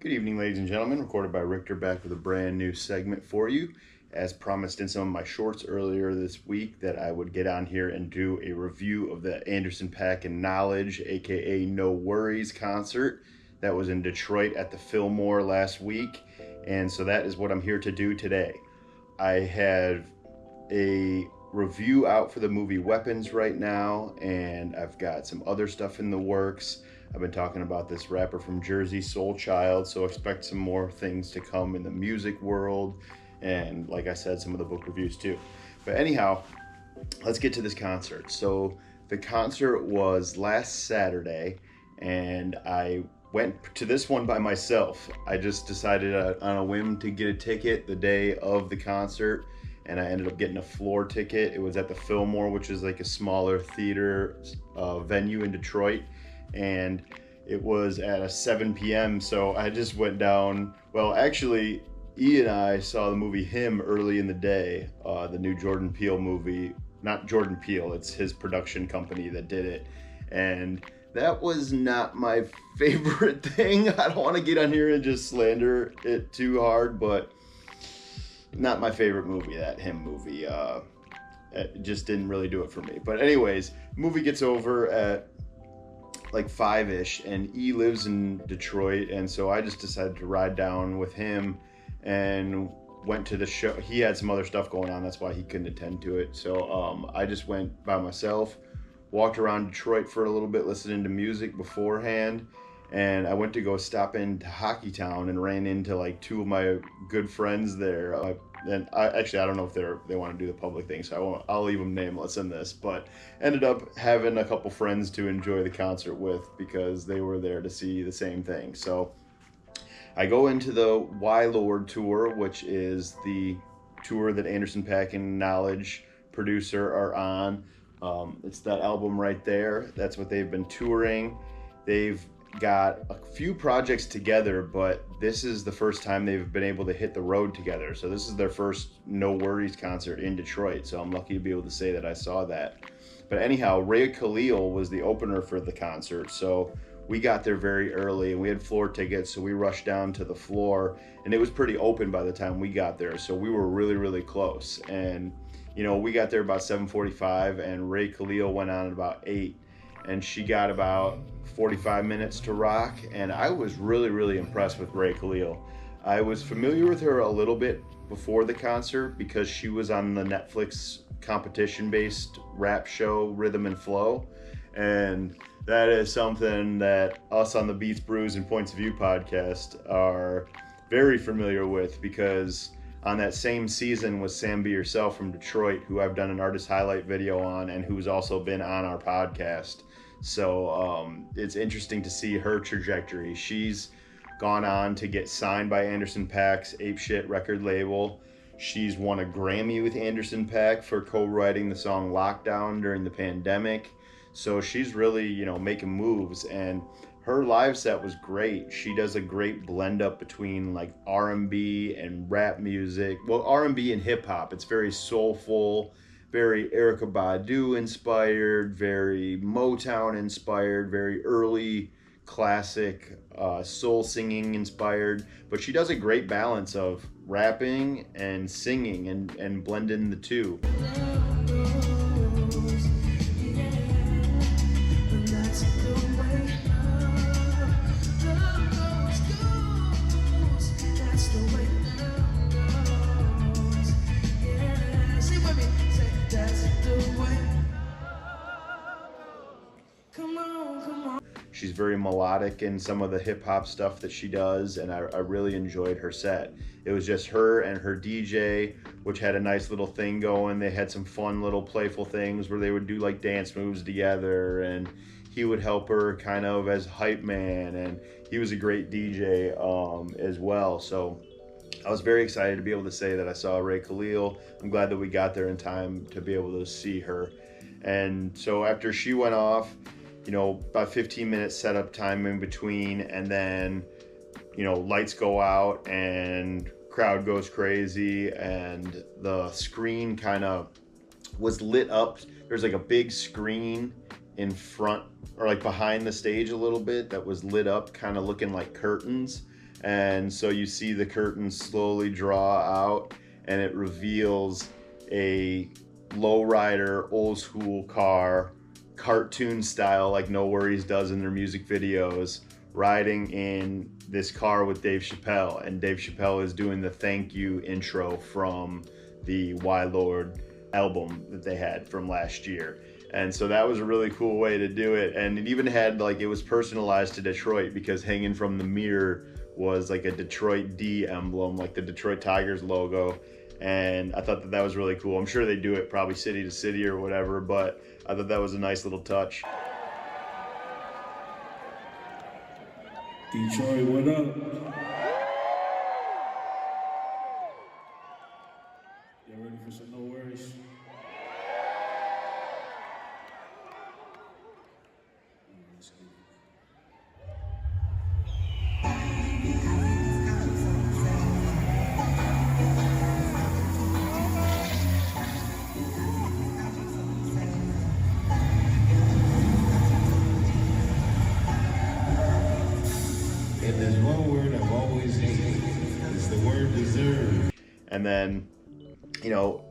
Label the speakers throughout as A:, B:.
A: Good evening, ladies and gentlemen. Recorded by Richter, back with a brand new segment for you. As promised in some of my shorts earlier this week, that I would get on here and do a review of the Anderson Paak Knxwledge, aka NxWorries concert that was in Detroit at the Fillmore last week. And so that is what I'm here to do today. I have a review out for the movie Weapons right now, and I've got some other stuff in the works. I've been talking about this rapper from Jersey, Soul Child, so expect some more things to come in the music world, and like I said, some of the book reviews too. But anyhow, let's get to this concert. So the concert was last Saturday, and I went to this one by myself. I just decided on a whim to get a ticket the day of the concert, and I ended up getting a floor ticket. It was at the Fillmore, which is like a smaller theater venue in Detroit, and it was at a 7 p.m. So I just went down. Well, actually, E and I saw the movie Him early in the day, the new Jordan Peele movie. Not Jordan Peele, it's his production company that did it. And that was not my favorite thing. I don't want to get on here and just slander it too hard, but not my favorite movie, that Him movie. It just didn't really do it for me. But anyways, movie gets over at like 5-ish, and E lives in Detroit, and so I just decided to ride down with him and went to the show. He had some other stuff going on, that's why he couldn't attend to it. So I just went by myself, walked around Detroit for a little bit, listening to music beforehand, and I went to go stop into Hockey Town and ran into like two of my good friends there. And I don't know if they want to do the public thing, so I'll leave them nameless in this, but ended up having a couple friends to enjoy the concert with because they were there to see the same thing. So I go into the Why Lord tour, which is the tour that Anderson Paak Knxwledge producer are on. It's that album right there. That's what they've been touring. They've got a few projects together, but this is the first time they've been able to hit the road together. So this is their first NxWorries concert in Detroit. So I'm lucky to be able to say that I saw that. But anyhow, Ray Khalil was the opener for the concert. So we got there very early and we had floor tickets. So we rushed down to the floor, and it was pretty open by the time we got there. So we were really, really close. And, you know, we got there about 7:45, and Ray Khalil went on at about 8. And she got about 45 minutes to rock, and I was really, really impressed with Ray Khalil. I was familiar with her a little bit before the concert because she was on the Netflix competition-based rap show Rhythm and Flow, and that is something that us on the Beats, Brews, and Points of View podcast are very familiar with, because on that same season was Sam Be Yourself from Detroit, who I've done an artist highlight video on and who's also been on our podcast. So it's interesting to see her trajectory. She's gone on to get signed by Anderson Paak's Ape Shit record label. She's won a Grammy with Anderson Paak for co-writing the song Lockdown during the pandemic. So she's really, you know, making moves, and her live set was great. She does a great blend up between like R&B and rap music. Well, R&B and hip hop. It's very soulful, very Erykah Badu inspired, very Motown inspired, very early classic soul singing inspired. But she does a great balance of rapping and singing and blending the two. She's very melodic in some of the hip hop stuff that she does, and I really enjoyed her set. It was just her and her DJ, which had a nice little thing going. They had some fun little playful things where they would do like dance moves together, and he would help her kind of as hype man, and he was a great DJ as well. So I was very excited to be able to say that I saw Ray Khalil. I'm glad that we got there in time to be able to see her. And so after she went off, you know, about 15 minutes setup time in between, and then, you know, lights go out and crowd goes crazy, and the screen kind of was lit up. There's like a big screen in front, or like behind the stage a little bit, that was lit up, kind of looking like curtains. And so you see the curtains slowly draw out, and it reveals a lowrider, old school car, cartoon style, like NxWorries does in their music videos, riding in this car with Dave Chappelle. And Dave Chappelle is doing the thank you intro from the Y Lord album that they had from last year. And so that was a really cool way to do it. And it even had, like, it was personalized to Detroit, because hanging from the mirror was like a Detroit D emblem, like the Detroit Tigers logo. And I thought that that was really cool. I'm sure they do it probably city to city or whatever, but I thought that was a nice little touch.
B: Detroit, what up? Y'all ready for some NxWorries? Let's get it.
C: If there's one word I've always hated, it's the word deserve.
A: And then, you know,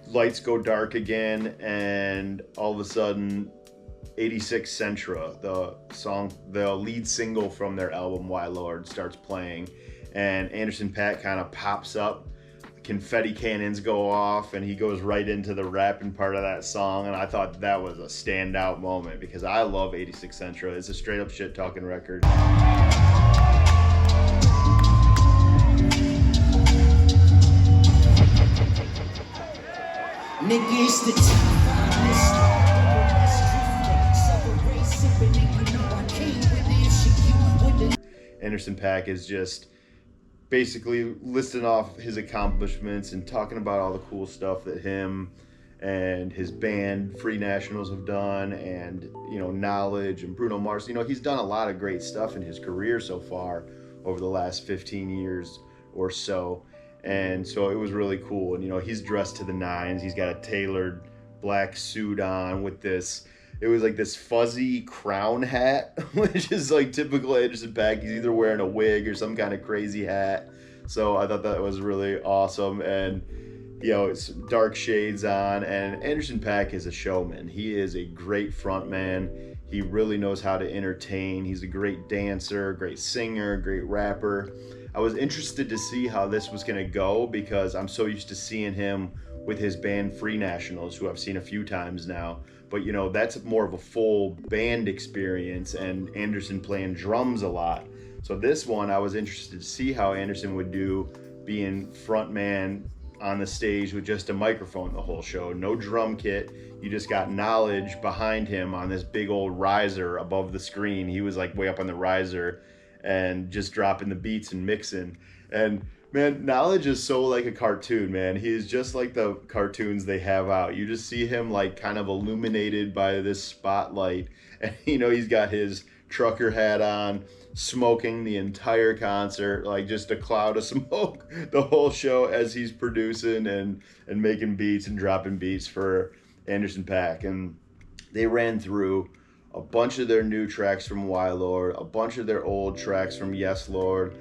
A: lights go dark again, and all of a sudden 86 Centra, the lead single from their album Y Lord, starts playing, and Anderson Paak kind of pops up, confetti cannons go off, and he goes right into the rapping part of that song. And I thought that was a standout moment, because I love 86 Centra. It's a straight up shit talking record.
D: Nigga, it's the finest.
A: Anderson Paak is just basically listing off his accomplishments and talking about all the cool stuff that him and his band Free Nationals have done, and, you know, Knxwledge and Bruno Mars. You know, he's done a lot of great stuff in his career so far over the last 15 years or so. And so it was really cool. And, you know, he's dressed to the nines. He's got a tailored black suit on with this, it was like this fuzzy crown hat, which is like typical Anderson Paak. He's either wearing a wig or some kind of crazy hat. So I thought that was really awesome. And, you know, it's dark shades on. And Anderson Paak is a showman. He is a great front man. He really knows how to entertain. He's a great dancer, great singer, great rapper. I was interested to see how this was going to go, because I'm so used to seeing him with his band Free Nationals, who I've seen a few times now. But, you know, that's more of a full band experience, and Anderson playing drums a lot. So this one, I was interested to see how Anderson would do being front man on the stage with just a microphone the whole show. No drum kit. You just got Knxwledge behind him on this big old riser above the screen. He was like way up on the riser and just dropping the beats and mixing. And man, Knxwledge is so like a cartoon, man. He is just like the cartoons they have out. You just see him like kind of illuminated by this spotlight. And, you know, he's got his trucker hat on, smoking the entire concert, like just a cloud of smoke the whole show as he's producing and making beats and dropping beats for Anderson Paak. And they ran through a bunch of their new tracks from Y Lord, a bunch of their old tracks from Yes Lord.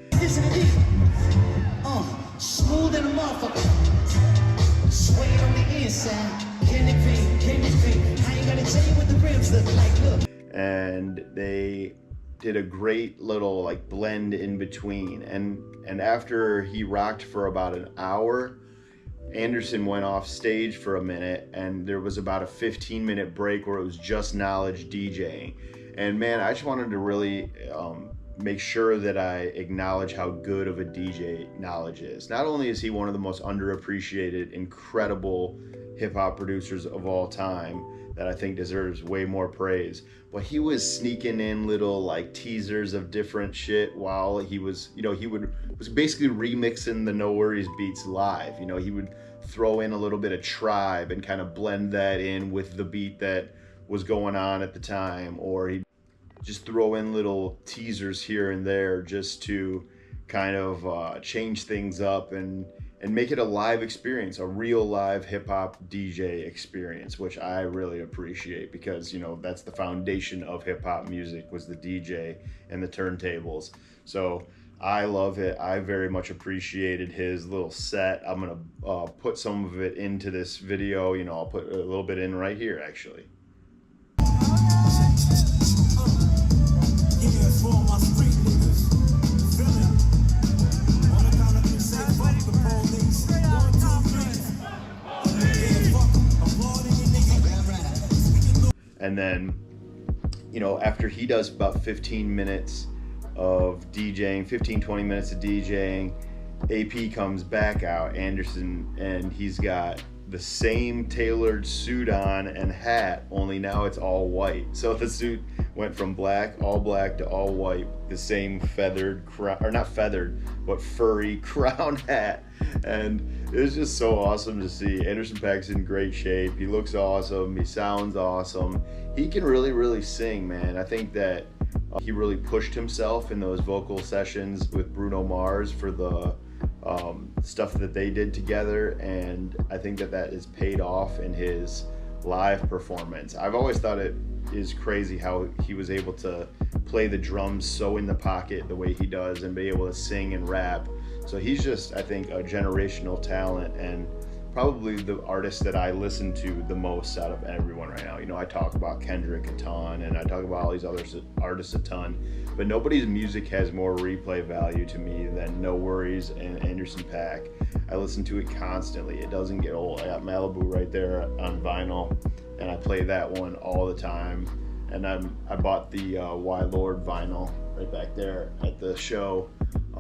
D: Smooth and a motherfucker. Suede on the inside. Can it be? Can it be? I ain't gotta tell you what the rims look like. Look.
A: And they did a great little like blend in between. And after he rocked for about an hour, Anderson went off stage for a minute, and there was about a 15-minute break where it was just Knxwledge DJing. And man, I just wanted to really make sure that I acknowledge how good of a DJ Knxwledge is. Not only is he one of the most underappreciated, incredible hip-hop producers of all time that I think deserves way more praise, but he was sneaking in little like teasers of different shit while he was, you know, was basically remixing the NxWorries beats live. You know, he would throw in a little bit of Tribe and kind of blend that in with the beat that was going on at the time, or he'd just throw in little teasers here and there just to kind of change things up and make it a live experience, a real live hip-hop DJ experience, which I really appreciate, because, you know, that's the foundation of hip-hop music, was the DJ and the turntables. So I love it. I very much appreciated his little set. I'm gonna put some of it into this video. You know, I'll put a little bit in right here, actually. And then, you know, after he does about 15 minutes of DJing, 15-20 minutes of DJing, AP comes back out, Anderson, and he's got the same tailored suit on and hat, only now it's all white. So the suit went from all black to all white, the same feathered crown, or not feathered, but furry crown hat. And it was just so awesome to see. Anderson Paak's in great shape. He looks awesome. He sounds awesome. He can really sing, man. I think that he really pushed himself in those vocal sessions with Bruno Mars for the stuff that they did together, and I think that is paid off in his live performance. I've always thought it is crazy how he was able to play the drums so in the pocket the way he does and be able to sing and rap. So he's just, I think, a generational talent, and probably the artist that I listen to the most out of everyone right now. You know, I talk about Kendrick a ton, and I talk about all these other artists a ton, but nobody's music has more replay value to me than NxWorries and Anderson Paak. I listen to it constantly. It doesn't get old. I got Malibu right there on vinyl, and I play that one all the time. And I bought the Why Lord vinyl right back there at the show,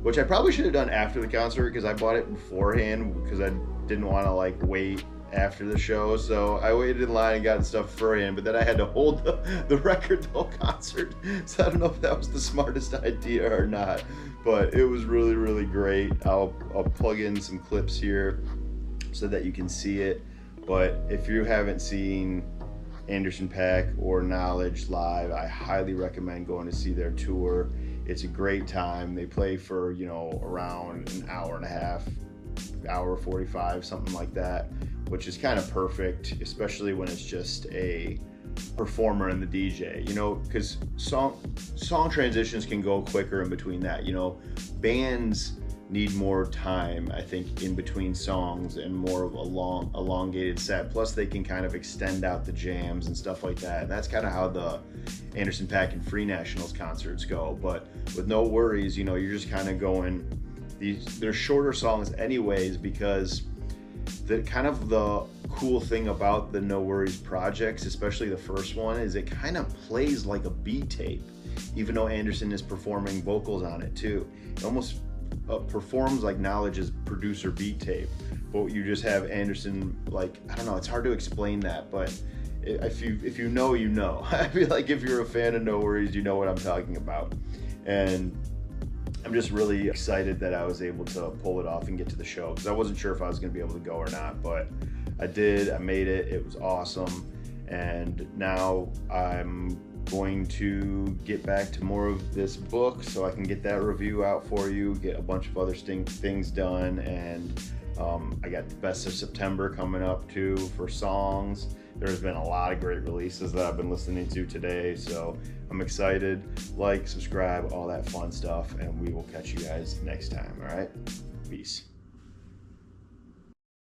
A: which I probably should have done after the concert because I bought it beforehand because I didn't want to like wait after the show. So I waited in line and got stuff beforehand, but then I had to hold the record the whole concert. So I don't know if that was the smartest idea or not, but it was really great. I'll plug in some clips here so that you can see it. But if you haven't seen Anderson Paak or NxWorries live, I highly recommend going to see their tour. It's a great time. They play for, you know, around an hour and a half, hour 45, something like that, which is kind of perfect, especially when it's just a performer and the DJ, you know, because song transitions can go quicker in between that. You know, bands need more time, I think, in between songs and more of a elongated set. Plus they can kind of extend out the jams and stuff like that. And that's kind of how the Anderson Paak and Free Nationals concerts go. But with NxWorries, you know, you're just kind of going, they're shorter songs anyways, because the cool thing about the NxWorries projects, especially the first one, is it kind of plays like a beat tape, even though Anderson is performing vocals on it too. It almost performs like Knxwledge's producer beat tape, but you just have Anderson, like, I don't know, it's hard to explain that, but if you know, you know. I feel like if you're a fan of NxWorries, you know what I'm talking about. And I'm just really excited that I was able to pull it off and get to the show, because I wasn't sure if I was going to be able to go or not, but I did. I made it. It was awesome. And now I'm going to get back to more of this book so I can get that review out for you, get a bunch of other things done, and I got the best of September coming up too for songs. There's been a lot of great releases that I've been listening to today, so I'm excited. Like, subscribe, all that fun stuff, and we will catch you guys next time. All right, peace.